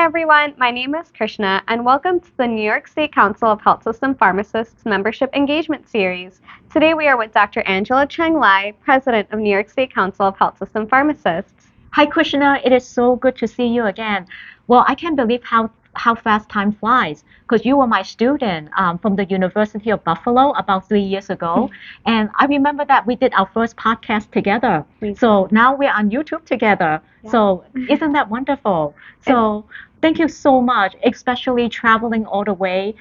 everyone, my name is Krishna, and welcome to the New York State Council of Health System Pharmacists Membership Engagement Series. Today we are with Dr. Angela Cheng Lai, President of New York State Council of Health System Pharmacists. Hi, Krishna. It is so good to see you again. Well, I can't believe how fast time flies because you were my student from the University of Buffalo about 3 years ago. And I remember that we did our first podcast together. So now we're on YouTube together. Yeah. So isn't that wonderful? So thank you so much, especially traveling all the way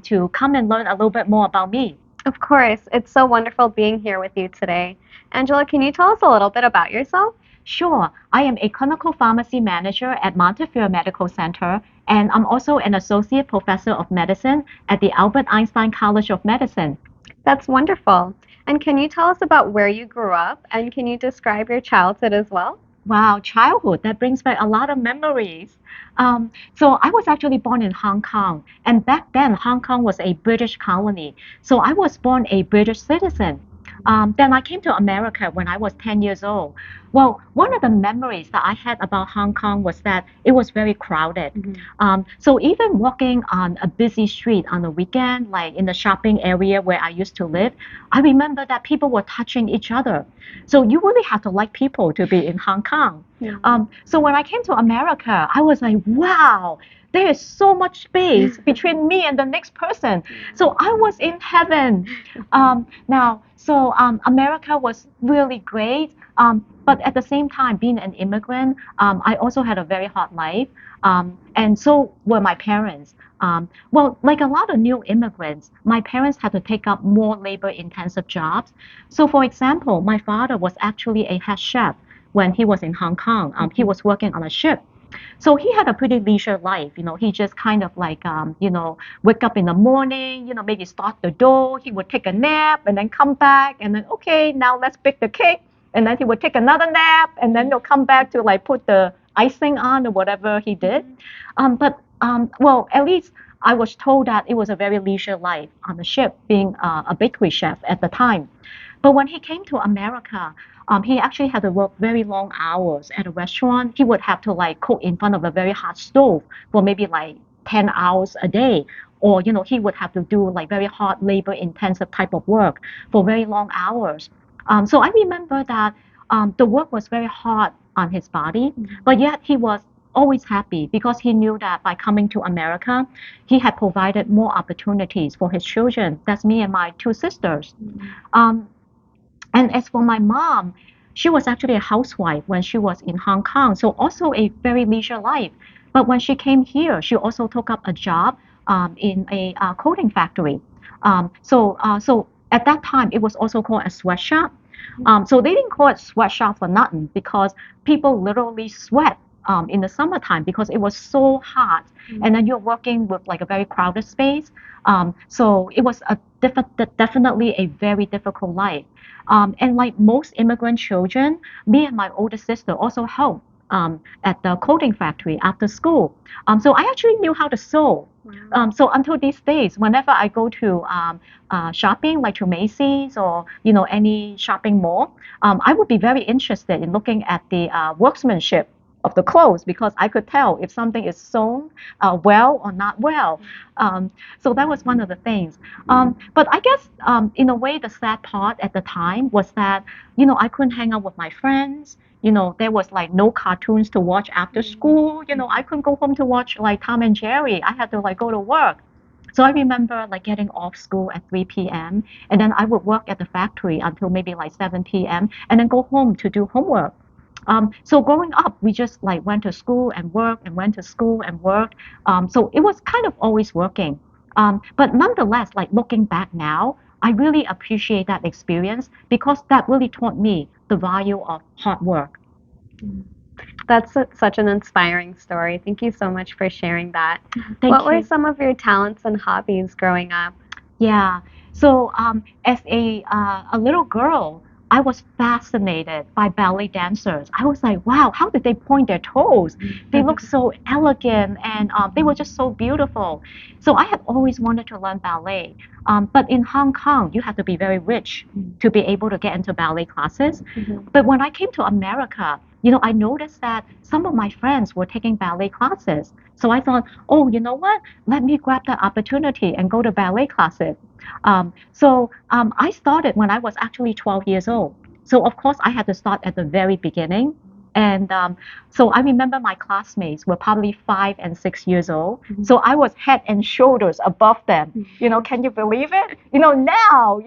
to come and learn a little bit more about me. Of course, it's so wonderful being here with you today. Angela, can you tell us a little bit about yourself? Sure. I am a clinical pharmacy manager at Montefiore Medical Center, and I'm also an associate professor of medicine at the Albert Einstein College of Medicine. That's wonderful. And can you tell us about where you grew up, and can you describe your childhood as well? Wow, childhood, that brings back a lot of memories. So I was actually born in Hong Kong, and back then Hong Kong was a British colony. So I was born a British citizen. Then I came to America when I was 10 years old. Well, one of the memories that I had about Hong Kong was that it was very crowded. So even walking on a busy street on the weekend, like in the shopping area where I used to live, I remember that people were touching each other. So you really have to like people to be in Hong Kong. So when I came to America, I was like, wow, there is so much space between me and the next person. So I was in heaven. America was really great. But at the same time, being an immigrant, I also had a very hard life. And so were my parents. Well, like a lot of new immigrants, my parents had to take up more labor-intensive jobs. So for example, my father was actually a head chef when he was in Hong Kong. He was working on a ship. So he had a pretty leisure life. He just kind of like, wake up in the morning, maybe start the dough. He would take a nap and then come back and then, okay, now let's bake the cake. And then he would take another nap and then he'll come back to like put the icing on or whatever he did. Well, at least I was told that it was a very leisure life on the ship, being a bakery chef at the time. But when he came to America, he actually had to work very long hours at a restaurant. He would have to like cook in front of a very hot stove for maybe like 10 hours a day. Or, he would have to do like very hard labor intensive type of work for very long hours. So I remember that the work was very hard on his body, but yet he was always happy because he knew that by coming to America, he had provided more opportunities for his children. That's me and my two sisters. And as for my mom, she was actually a housewife when she was in Hong Kong, so also a very leisure life. But when she came here, she also took up a job in a coating factory. So at that time, it was also called a sweatshop. So they didn't call it sweatshop for nothing because people literally sweat in the summertime because it was so hot. And then you're working with like a very crowded space. So it was definitely a very difficult life. And like most immigrant children, me and my older sister also helped at the coating factory after school. So I actually knew how to sew. So until these days, whenever I go to shopping, like to Macy's or any shopping mall, I would be very interested in looking at the workmanship of the clothes because I could tell if something is sewn well or not well. So that was one of the things. But I guess in a way, the sad part at the time was that I couldn't hang out with my friends. There was like no cartoons to watch after school. I couldn't go home to watch like Tom and Jerry. I had to like go to work. So I remember like getting off school at 3 p.m. and then I would work at the factory until maybe like 7 p.m. and then go home to do homework. So growing up, we just like went to school and worked and went to school and worked. So it was kind of always working. But nonetheless, like looking back now, I really appreciate that experience because that really taught me the value of hard work. That's such an inspiring story. Thank you so much for sharing that. What were some of your talents and hobbies growing up? Yeah. So as a little girl, I was fascinated by ballet dancers. I was like, wow, how did they point their toes? They look so elegant and they were just so beautiful. So I had always wanted to learn ballet. But in Hong Kong, you have to be very rich to be able to get into ballet classes. But when I came to America, I noticed that some of my friends were taking ballet classes. So I thought, oh, you know what? Let me grab that opportunity and go to ballet classes. I started when I was actually 12 years old. So of course I had to start at the very beginning. And so I remember my classmates were probably 5 and 6 years old. So I was head and shoulders above them. Can you believe it? Now,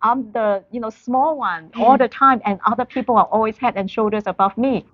I'm the, small one all the time, and other people are always head and shoulders above me.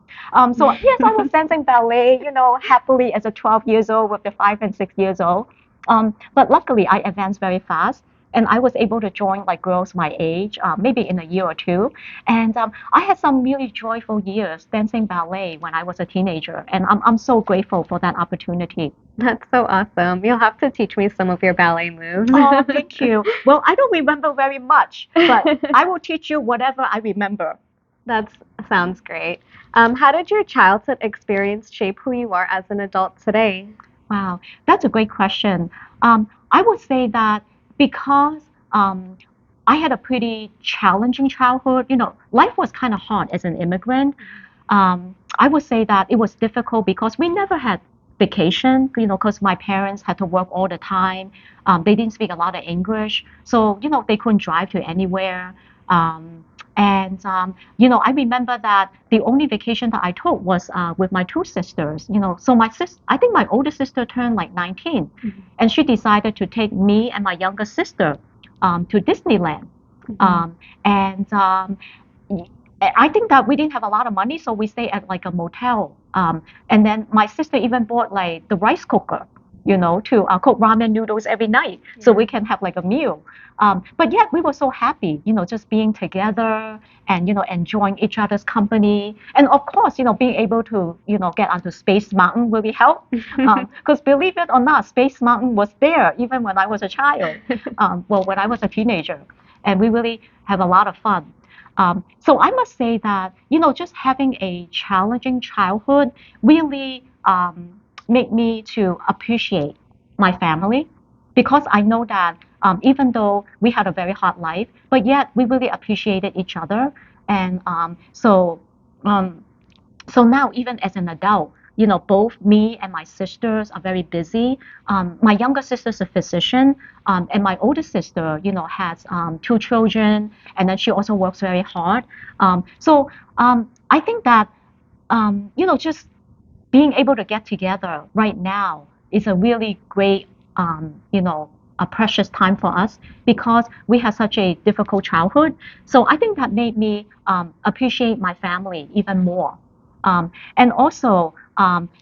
So yes, I was dancing ballet, happily as a 12 years old with the 5 and 6 years old. But luckily, I advanced very fast. And I was able to join like girls my age, maybe in a year or two. And I had some really joyful years dancing ballet when I was a teenager. And I'm so grateful for that opportunity. That's so awesome. You'll have to teach me some of your ballet moves. Oh, thank you. Well, I don't remember very much, but I will teach you whatever I remember. That sounds great. How did your childhood experience shape who you are as an adult today? Wow, that's a great question. I would say that because I had a pretty challenging childhood, life was kind of hard as an immigrant. I would say that it was difficult because we never had vacation, because my parents had to work all the time. They didn't speak a lot of English, so, they couldn't drive to anywhere. Um, and I remember that the only vacation that I took was with my two sisters. So I think my older sister turned like 19, and she decided to take me and my younger sister to Disneyland. And I think that we didn't have a lot of money, so we stayed at like a motel. And then my sister even bought like the rice cooker, to cook ramen noodles every night so we can have like a meal. But yet we were so happy, just being together and, enjoying each other's company. And of course, being able to, get onto Space Mountain really helped. Because believe it or not, Space Mountain was there even when I was a child, when I was a teenager. And we really have a lot of fun. So I must say that, just having a challenging childhood really made me to appreciate my family because I know that even though we had a very hard life, but yet we really appreciated each other. And um, so now, even as an adult, both me and my sisters are very busy. My younger sister's a physician, and my older sister, has two children, and then she also works very hard. I think that, just being able to get together right now is a really great, a precious time for us because we had such a difficult childhood. So I think that made me appreciate my family even more. And also,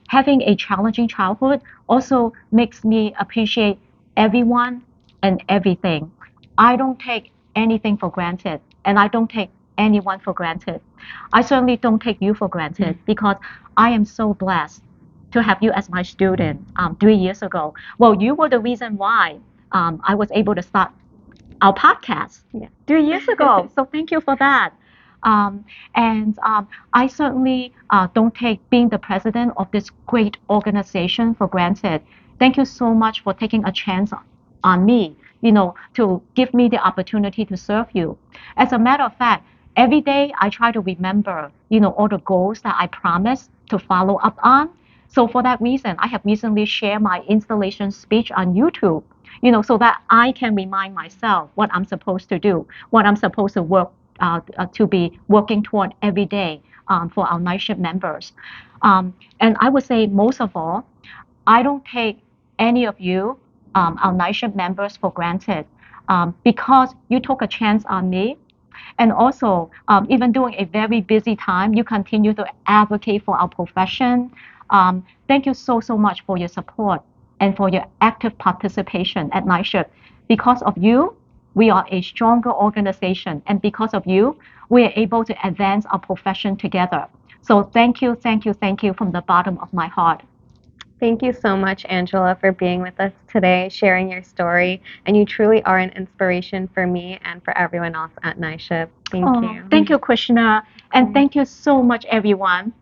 having a challenging childhood also makes me appreciate everyone and everything. I don't take anything for granted, and I don't take anyone for granted. I certainly don't take you for granted because I am so blessed to have you as my student 3 years ago. Well, you were the reason why I was able to start our podcast 3 years ago. So thank you for that. And I certainly don't take being the president of this great organization for granted. Thank you so much for taking a chance on me, to give me the opportunity to serve you. As a matter of fact, every day I try to remember, all the goals that I promised to follow up on. So for that reason, I have recently shared my installation speech on YouTube, so that I can remind myself what I'm supposed to do, what I'm supposed to work to be working toward every day for our night shift members. And I would say most of all, I don't take any of you, our night shift members, for granted because you took a chance on me. And also, even during a very busy time, you continue to advocate for our profession. Thank you so, so much for your support and for your active participation at Night Shift. Because of you, we are a stronger organization. And because of you, we are able to advance our profession together. So thank you, thank you, thank you from the bottom of my heart. Thank you so much, Angela, for being with us today, sharing your story. And you truly are an inspiration for me and for everyone else at NYSCHP. Thank you. Thank you, Krishna. And thank you so much, everyone.